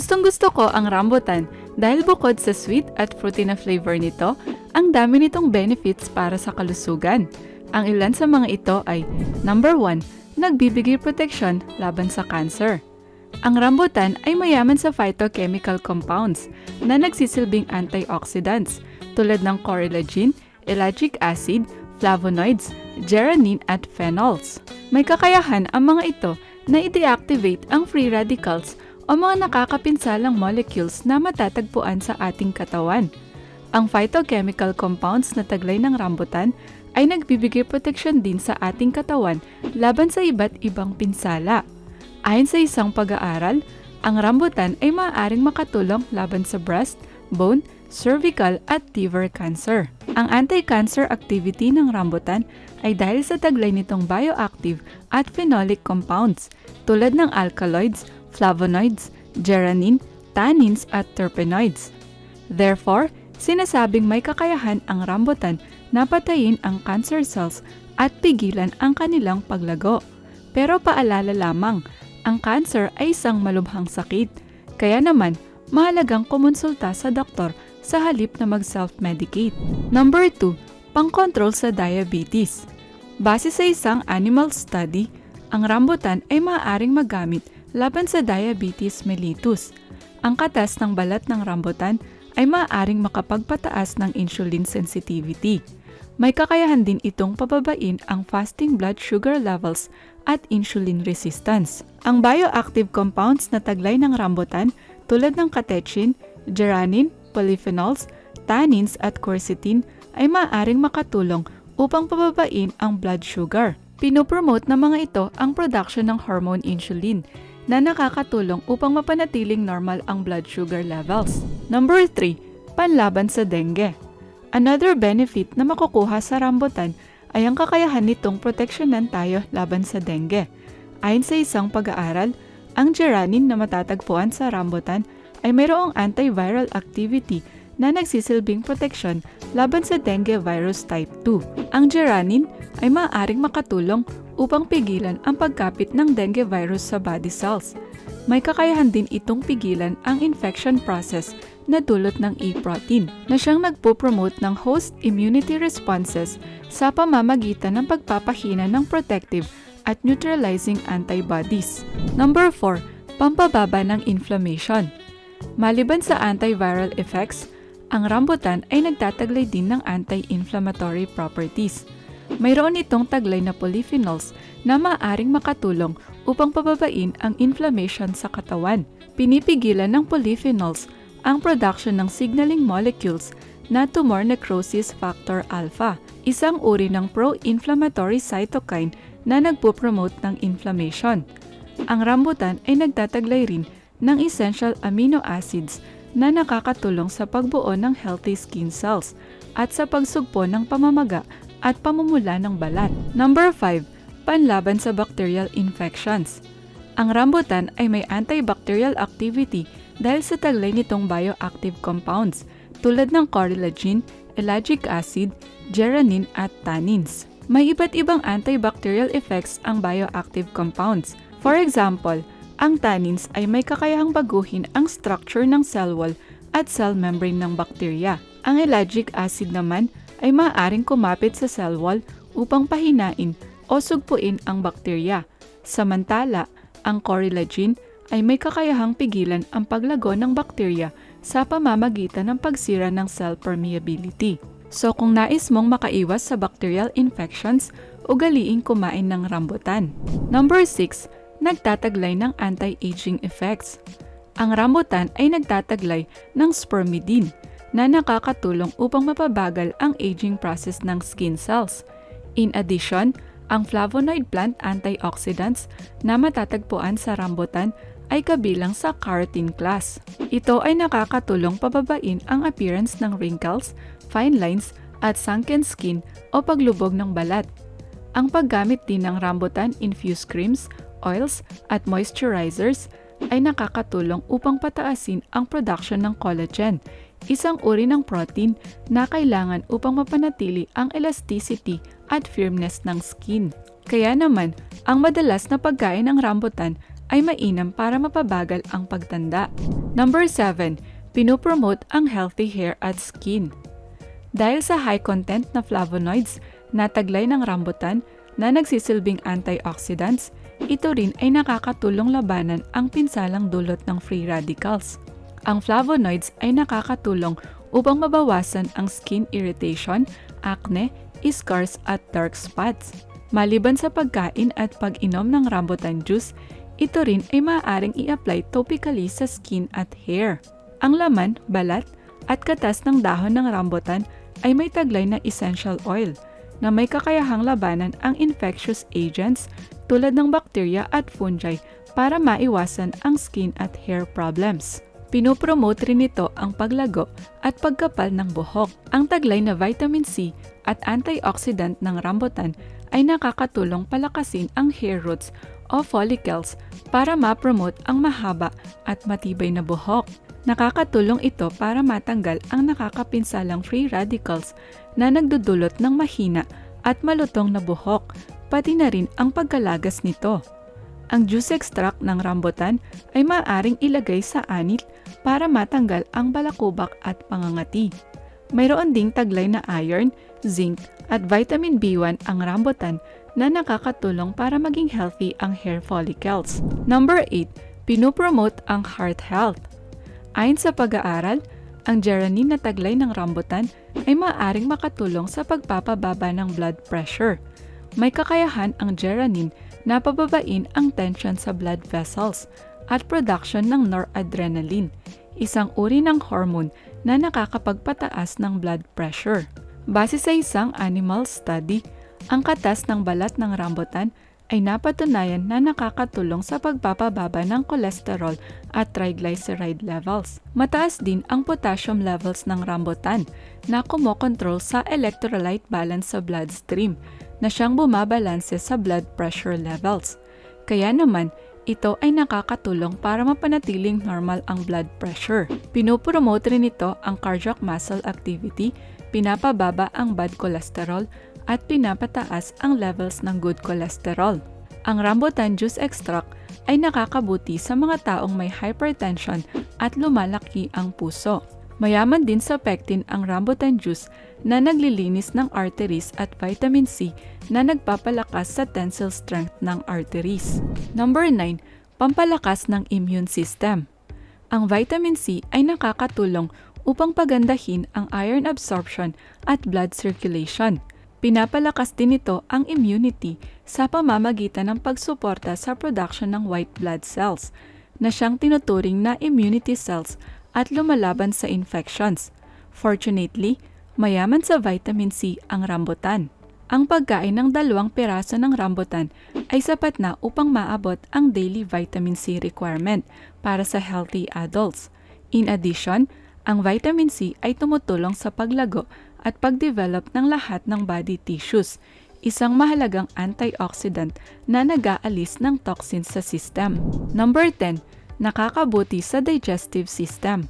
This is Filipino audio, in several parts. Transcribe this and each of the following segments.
Gustong-gusto ko ang rambutan dahil bukod sa sweet at fruity na flavor nito, ang dami nitong benefits para sa kalusugan. Ang ilan sa mga ito ay number 1, nagbibigay proteksyon laban sa cancer. Ang rambutan ay mayaman sa phytochemical compounds na nagsisilbing antioxidants tulad ng corellagin, ellagic acid, flavonoids, geraniin at phenols. May kakayahan ang mga ito na i-deactivate ang free radicals o mga nakakapinsalang molecules na matatagpuan sa ating katawan. Ang phytochemical compounds na taglay ng rambutan ay nagbibigay proteksyon din sa ating katawan laban sa iba't ibang pinsala. Ayon sa isang pag-aaral, ang rambutan ay maaaring makatulong laban sa breast, bone, cervical at liver cancer. Ang anti-cancer activity ng rambutan ay dahil sa taglay nitong bioactive at phenolic compounds tulad ng alkaloids, flavonoids, geraniin, tannins at terpenoids. Therefore, sinasabing may kakayahan ang rambutan na patayin ang cancer cells at pigilan ang kanilang paglago. Pero paalala lamang, ang cancer ay isang malubhang sakit, kaya naman mahalagang kumonsulta sa doktor sa halip na mag-self-medicate. Number 2, pang-control sa diabetes. Base sa isang animal study, ang rambutan ay maaaring magamit laban sa diabetes mellitus. Ang katas ng balat ng rambutan ay maaaring makapagpataas ng insulin sensitivity. May kakayahan din itong pababain ang fasting blood sugar levels at insulin resistance. Ang bioactive compounds na taglay ng rambutan tulad ng catechin, geraniin, polyphenols, tannins at quercetin ay maaaring makatulong upang pababain ang blood sugar. Pinopromote ng mga ito ang production ng hormone insulin na nakakatulong upang mapanatiling normal ang blood sugar levels. Number 3, panlaban sa dengue. Another benefit na makukuha sa rambutan ay ang kakayahan nitong proteksyonan tayo laban sa dengue. Ayon sa isang pag-aaral, ang geraniin na matatagpuan sa rambutan ay mayroong antiviral activity na nagsisilbing proteksyon laban sa dengue virus type 2. Ang geraniin ay maaaring makatulong upang pigilan ang pagkapit ng dengue virus sa body cells. May kakayahan din itong pigilan ang infection process na dulot ng E protein na siyang nagpo-promote ng host immunity responses sa pamamagitan ng pagpapahina ng protective at neutralizing antibodies. Number 4, pampababa ng inflammation. Maliban sa antiviral effects, ang rambutan ay nagtataglay din ng anti-inflammatory properties. Mayroon itong taglay na polyphenols na maaaring makatulong upang pababain ang inflammation sa katawan. Pinipigilan ng polyphenols ang production ng signaling molecules na tumor necrosis factor alpha, isang uri ng pro-inflammatory cytokine na nagpo-promote ng inflammation. Ang rambutan ay nagtataglay rin ng essential amino acids na nakakatulong sa pagbuo ng healthy skin cells at sa pagsugpo ng pamamaga at pamumula ng balat. Number 5, panlaban sa bacterial infections. Ang rambutan ay may antibacterial activity dahil sa taglay nitong bioactive compounds tulad ng corellagin, ellagic acid, geraniin at tannins. May iba't ibang antibacterial effects ang bioactive compounds. For example, ang tannins ay may kakayahang baguhin ang structure ng cell wall at cell membrane ng bakterya. Ang ellagic acid naman ay maaaring kumapit sa cell wall upang pahinain o sugpuin ang bakterya. Samantala, ang corellagin ay may kakayahang pigilan ang paglago ng bakterya sa pamamagitan ng pagsira ng cell permeability. So kung nais mong makaiwas sa bacterial infections, ugaliing kumain ng rambutan. Number 6, nagtataglay ng anti-aging effects. Ang rambutan ay nagtataglay ng spermidine na nakakatulong upang mapabagal ang aging process ng skin cells. In addition, ang flavonoid plant antioxidants na matatagpuan sa rambutan ay kabilang sa carotene class. Ito ay nakakatulong pababain ang appearance ng wrinkles, fine lines, at sunken skin o paglubog ng balat. Ang paggamit din ng rambutan-infused creams, oils, at moisturizers ay nakakatulong upang pataasin ang production ng collagen, isang uri ng protein na kailangan upang mapanatili ang elasticity at firmness ng skin. Kaya naman, ang madalas na pagkain ng rambutan ay mainam para mapabagal ang pagtanda. Number 7. Pinopromote ang healthy hair at skin. Dahil sa high content na flavonoids na taglay ng rambutan na nagsisilbing antioxidants, ito rin ay nakakatulong labanan ang pinsalang dulot ng free radicals. Ang flavonoids ay nakakatulong upang mabawasan ang skin irritation, acne, scars at dark spots. Maliban sa pagkain at pag-inom ng rambutan juice, ito rin ay maaaring i-apply topically sa skin at hair. Ang laman, balat, at katas ng dahon ng rambutan ay may taglay na essential oil na may kakayahang labanan ang infectious agents tulad ng bacteria at fungi para maiwasan ang skin at hair problems. Pinopromote rin nito ang paglago at pagkapal ng buhok. Ang taglay na vitamin C at antioxidant ng rambutan ay nakakatulong palakasin ang hair roots o follicles para ma-promote ang mahaba at matibay na buhok. Nakakatulong ito para matanggal ang nakakapinsalang free radicals na nagdudulot ng mahina at malutong na buhok, pati na rin ang pagkalagas nito. Ang juice extract ng rambutan ay maaaring ilagay sa anit para matanggal ang balakubak at pangangati. Mayroon ding taglay na iron, zinc at vitamin B1 ang rambutan na nakakatulong para maging healthy ang hair follicles. Number 8. Pinopromote ang heart health. Ayon sa pag-aaral, ang geranium na taglay ng rambutan ay maaaring makatulong sa pagpapababa ng blood pressure. May kakayahan ang geranium na pababain ang tension sa blood vessels at production ng noradrenaline, isang uri ng hormone na nakakapagpataas ng blood pressure. Base sa isang animal study, ang katas ng balat ng rambutan ay napatunayan na nakakatulong sa pagpapababa ng cholesterol at triglyceride levels. Mataas din ang potassium levels ng rambutan na kumokontrol sa electrolyte balance sa bloodstream na siyang bumabalanse sa blood pressure levels. Kaya naman, ito ay nakakatulong para mapanatiling normal ang blood pressure. Pinopromote rin ito ang cardiac muscle activity, pinapababa ang bad cholesterol, at pinapataas ang levels ng good cholesterol. Ang rambutan juice extract ay nakakabuti sa mga taong may hypertension at lumalaki ang puso. Mayaman din sa pectin ang rambutan juice na naglilinis ng arteries at vitamin C na nagpapalakas sa tensile strength ng arteries. Number 9. Pampalakas ng immune system. Ang vitamin C ay nakakatulong upang pagandahin ang iron absorption at blood circulation. Pinapalakas din ito ang immunity sa pamamagitan ng pagsuporta sa production ng white blood cells na siyang tinuturing na immunity cells at lumalaban sa infections. Fortunately, mayaman sa vitamin C ang rambutan. Ang pagkain ng 2 piraso ng rambutan ay sapat na upang maabot ang daily vitamin C requirement para sa healthy adults. In addition, ang vitamin C ay tumutulong sa paglago at pag-develop ng lahat ng body tissues, isang mahalagang antioxidant na nag-aalis ng toxins sa system. Number 10. Nakakabuti sa digestive system.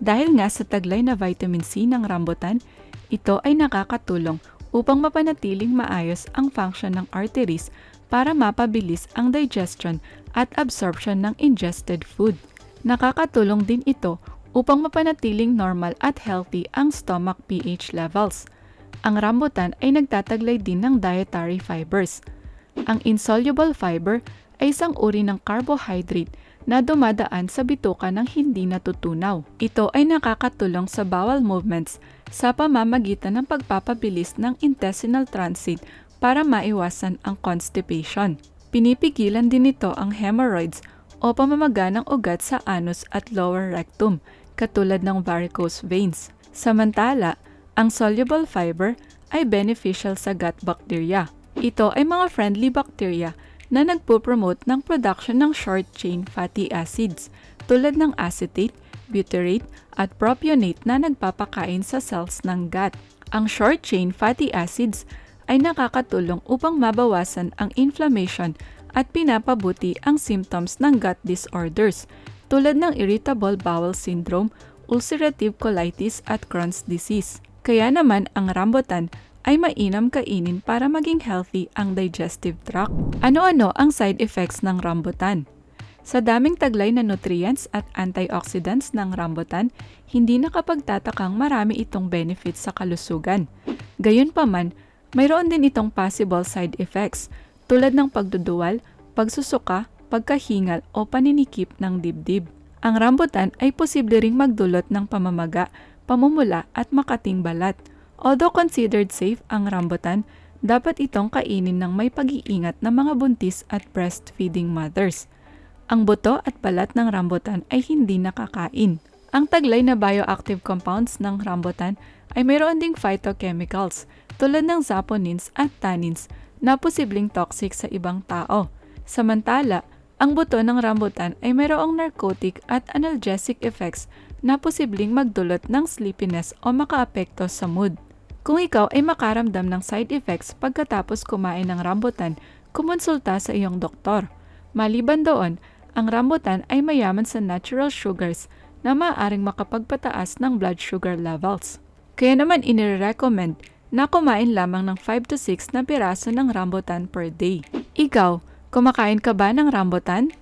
Dahil nga sa taglay na vitamin C ng rambutan, ito ay nakakatulong upang mapanatiling maayos ang function ng arteries para mapabilis ang digestion at absorption ng ingested food. Nakakatulong din ito upang mapanatiling normal at healthy ang stomach pH levels. Ang rambutan ay nagtataglay din ng dietary fibers. Ang insoluble fiber ay isang uri ng carbohydrate na dumadaan sa bituka ng hindi natutunaw. Ito ay nakakatulong sa bowel movements sa pamamagitan ng pagpapabilis ng intestinal transit para maiwasan ang constipation. Pinipigilan din ito ang hemorrhoids o pamamaga ng ugat sa anus at lower rectum, katulad ng varicose veins. Samantala, ang soluble fiber ay beneficial sa gut bacteria. Ito ay mga friendly bacteria na nagpo-promote ng production ng short-chain fatty acids tulad ng acetate, butyrate at propionate na nagpapakain sa cells ng gut. Ang short-chain fatty acids ay nakakatulong upang mabawasan ang inflammation at pinapabuti ang symptoms ng gut disorders tulad ng irritable bowel syndrome, ulcerative colitis at Crohn's disease. Kaya naman ang rambutan ay mainam kainin para maging healthy ang digestive tract. Ano-ano ang side effects ng rambutan? Sa daming taglay na nutrients at antioxidants ng rambutan, hindi nakapagtatakang marami itong benefits sa kalusugan. Gayunpaman, mayroon din itong possible side effects tulad ng pagduduwal, pagsusuka, pagkahingal o paninikip ng dibdib. Ang rambutan ay posible ring magdulot ng pamamaga, pamumula at makating balat. Although considered safe ang rambutan, dapat itong kainin ng may pag-iingat ng mga buntis at breastfeeding mothers. Ang buto at balat ng rambutan ay hindi nakakain. Ang taglay na bioactive compounds ng rambutan ay mayroon ding phytochemicals tulad ng saponins at tannins na posibleng toxic sa ibang tao. Samantala, ang buto ng rambutan ay mayroong narcotic at analgesic effects na posibleng magdulot ng sleepiness o makaapekto sa mood. Kung ikaw ay makaramdam ng side effects pagkatapos kumain ng rambutan, kumonsulta sa iyong doktor. Maliban doon, ang rambutan ay mayaman sa natural sugars na maaaring makapagpataas ng blood sugar levels. Kaya naman inirecommend na kumain lamang ng 5 to 6 na piraso ng rambutan per day. Ikaw, kumakain ka ba ng rambutan?